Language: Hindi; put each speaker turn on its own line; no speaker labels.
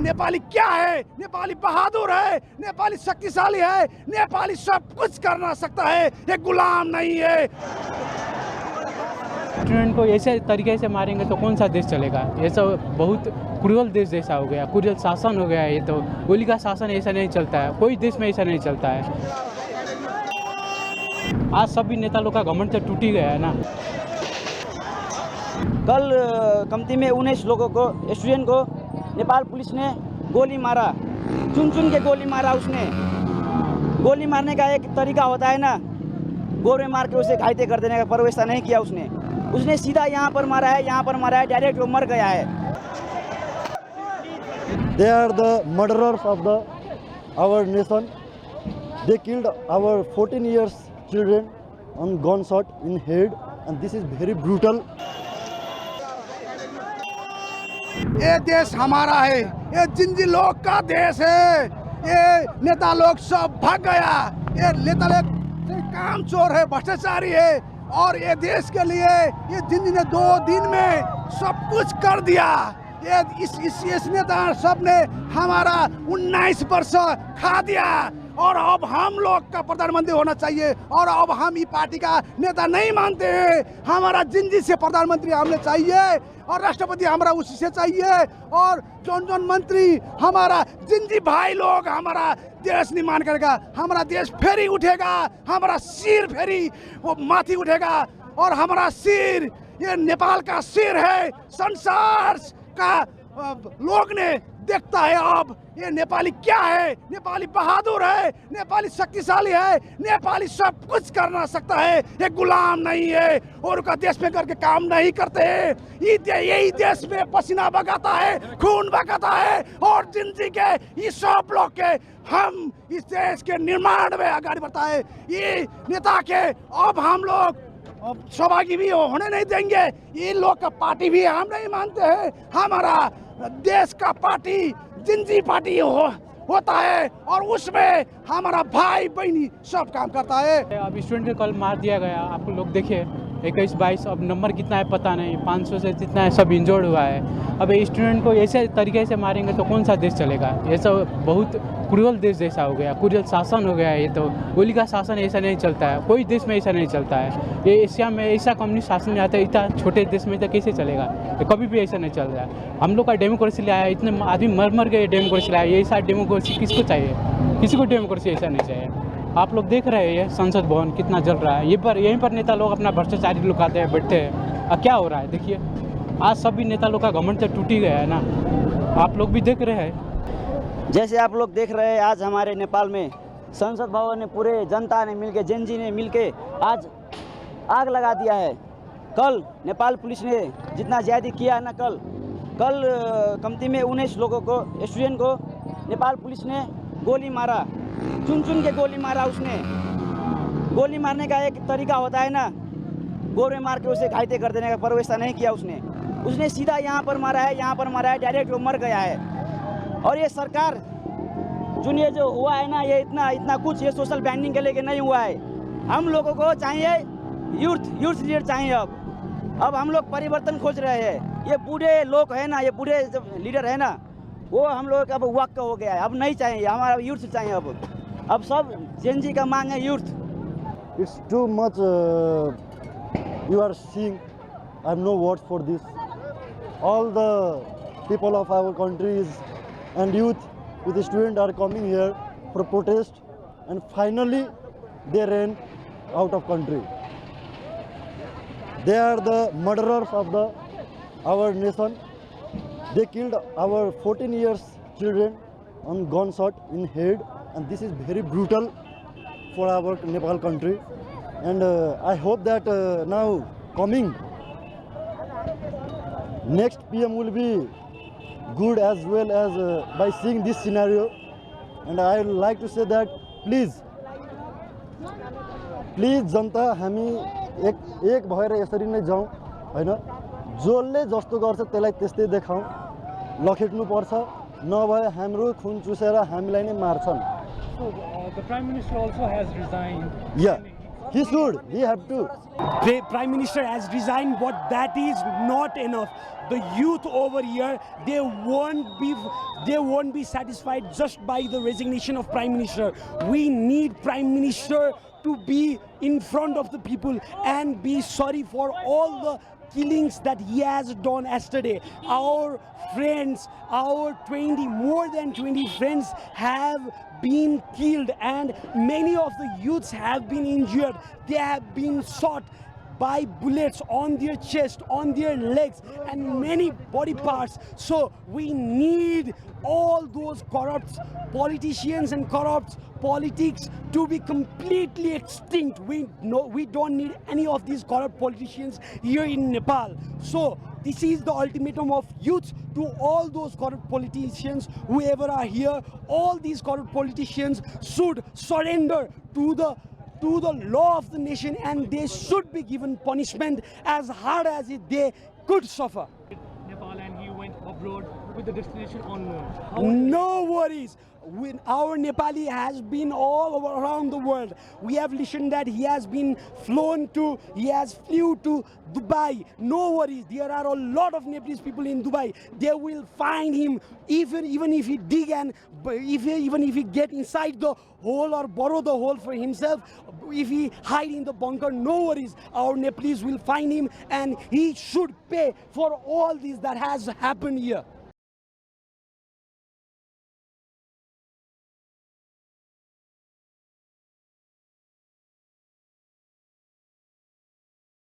नेपाली क्या है? नेपाली बहादुर है, नेपाली शक्तिशाली है, नेपाली सब कुछ करना सकता है, ये गुलाम नहीं है।
स्टूडेंट को ऐसे तरीके से मारेंगे तो कौन सा देश चलेगा? ये सब बहुत क्रूरल देश जैसा हो गया, क्रूरल शासन हो गया। ये तो गोली का शासन ऐसा नहीं चलता है, कोई देश में ऐसा नहीं चलता है। आज सभी नेता लोग का घमंड तो टूट ही गया है ना।
कल कमती में 19 लोगों को, स्टूडेंट को नेपाल पुलिस ने गोली मारा, चुन चुन के गोली मारा। उसने गोली मारने का एक तरीका होता है ना, गोर में मार के उसे घायल कर देने का, पर वैसा नहीं किया उसने सीधा यहाँ पर मारा है, यहाँ पर मारा है, डायरेक्ट वो मर गया है।
They are the murderers of our nation. They killed our 14 years children on gunshot in head, and this is very brutal.
ये देश हमारा है, ये जिंजी लोग का देश है। ये नेता लोग सब भाग गया, ये नेता लोग काम चोर है, भ्रष्टाचारी है। और ये देश के लिए ये जिंजी ने 2 दिन में सब कुछ कर दिया। ये इस नेता सब ने हमारा 19 वर्ष खा दिया, और अब हम लोग का प्रधानमंत्री होना चाहिए। और अब हम ये पार्टी का नेता नहीं मानते हैं, हमारा जिंजी से प्रधानमंत्री हमें चाहिए, और राष्ट्रपति हमारा उसी से चाहिए, और जौन मंत्री हमारा जिंजी भाई लोग हमारा देश निर्माण करेगा, हमारा देश फेरी उठेगा, हमारा सिर फेरी वो माथी उठेगा। और हमारा सिर, ये नेपाल का सिर है, संसार का लोग ने देखता है अब ये नेपाली क्या है? नेपाली बहादुर है, नेपाली शक्तिशाली है, नेपाली सब कुछ करना सकता है, ये गुलाम नहीं है, और उनका देश में करके काम नहीं करते। यही देश में पसीना बगाता है, खून बगाता है, और जिंदगी के ये सब लोग के हम इस देश के निर्माण में आगे बढ़ता है। ये नेता के अब हम लोग सहभागी भी होने नहीं देंगे। ये लोग का पार्टी भी हम नहीं मानते हैं। हमारा देश का पार्टी जिंजी पार्टी होता है, और उसमें हमारा भाई बहनी सब काम करता है।
अब स्टूडेंट को कल मार दिया गया, आप लोग देखिए 21-22, अब नंबर कितना है पता नहीं, 500 से जितना है सब इंजर्ड हुआ है। अब स्टूडेंट को ऐसे तरीके से मारेंगे तो कौन सा देश चलेगा? ये सब बहुत क्रूरल देश जैसा हो गया, क्रूरल शासन हो गया। ये तो गोली का शासन ऐसा नहीं चलता है, कोई देश में ऐसा नहीं चलता है। ये एशिया में ऐसा कम्युनिस्ट शासन आता है, इतना छोटे देश में तो कैसे चलेगा? ये कभी भी ऐसा नहीं चल रहा है। हम लोग का डेमोक्रेसी लाया, इतने आदमी मर मर के डेमोक्रेसी लाया, ये ऐसा डेमोक्रेसी किसको चाहिए? किसी को डेमोक्रेसी ऐसा नहीं चाहिए। आप लोग देख रहे हैं संसद भवन कितना जल रहा है, यहीं पर नेता लोग अपना भ्रष्टाचारी लोग आते हैं, बैठते हैं। अब क्या हो रहा है देखिए, आज सभी नेता लोग का घमंड तो टूट ही गया है ना। आप लोग भी देख रहे हैं।
जैसे आप लोग देख रहे हैं, आज हमारे नेपाल में संसद भवन ने पूरे जनता ने मिलके, जेनजी ने मिलके आज आग लगा दिया है। कल नेपाल पुलिस ने जितना ज्यादा किया है ना, कल कमती में 19 लोगों को, स्टूडेंट को नेपाल पुलिस ने गोली मारा, चुन चुन के गोली मारा। उसने गोली मारने का एक तरीका होता है ना, गोर में मार के उसे घायल कर देने का, पर वैसा नहीं किया उसने सीधा यहाँ पर मारा है, यहाँ पर मारा है, डायरेक्ट वो मर गया है। और ये सरकार ये जो हुआ है ना, ये इतना कुछ ये सोशल बैंडिंग के लेके नहीं हुआ है। हम लोगों को चाहिए यूथ लीडर चाहिए। अब हम लोग परिवर्तन खोज रहे हैं। ये बूढ़े लोग है ना, ये बूढ़े लीडर है ना, वो हम लोग का अब वक्त हो गया है, अब नहीं चाहिए, हमारा यूथ चाहिए। अब सब जेनजी का मांग है youth.
It's too much you are seeing. I have no words for this. All the people of our countries and youth with the students are coming here for protest, and finally they ran out of country. They are the murderers of our nation. They killed our 14 years children on gunshot in head, and this is very brutal for our Nepal country. And I hope that now coming next PM will be good as well as by seeing this scenario. And I would like to say that please जनता हामी एक भएर यसरी नै जाउँ हैन। जसले जस्तो गर्छ त्यसलाई त्यस्तै देखाउँ, लखेट्नु पर्छ, नभए हाम्रो खुन चुसेर हामीलाई नै मार्छन्।
So the Prime Minister also has resigned.
Yeah. He should. He have to.
Prime Minister has resigned, but that is not enough. The youth over here, they won't be satisfied just by the resignation of Prime Minister. We need Prime Minister to be in front of the people and be sorry for all the killings that he has done yesterday. Our friends, more than 20 friends have been killed, and many of the youths have been injured. They have been shot by bullets on their chest, on their legs, and many body parts. So we need all those corrupt politicians and corrupt politics to be completely extinct. We don't need any of these corrupt politicians here in Nepal. So this is the ultimatum of youth to all those corrupt politicians, whoever are here. All these corrupt politicians should surrender to the law of the nation, and they should be given punishment as hard as they could suffer.
Nepal and he went abroad with the destination unknown.
No worries. When our Nepali has been all around the world. We have listened that he has flew to Dubai. No worries. There are a lot of Nepalese people in Dubai. They will find him even if he dig and even if he get inside the hole or borrow the hole for himself. If he hide in the bunker, no worries. Our Nepalese will find him, and he should pay for all this that has happened here.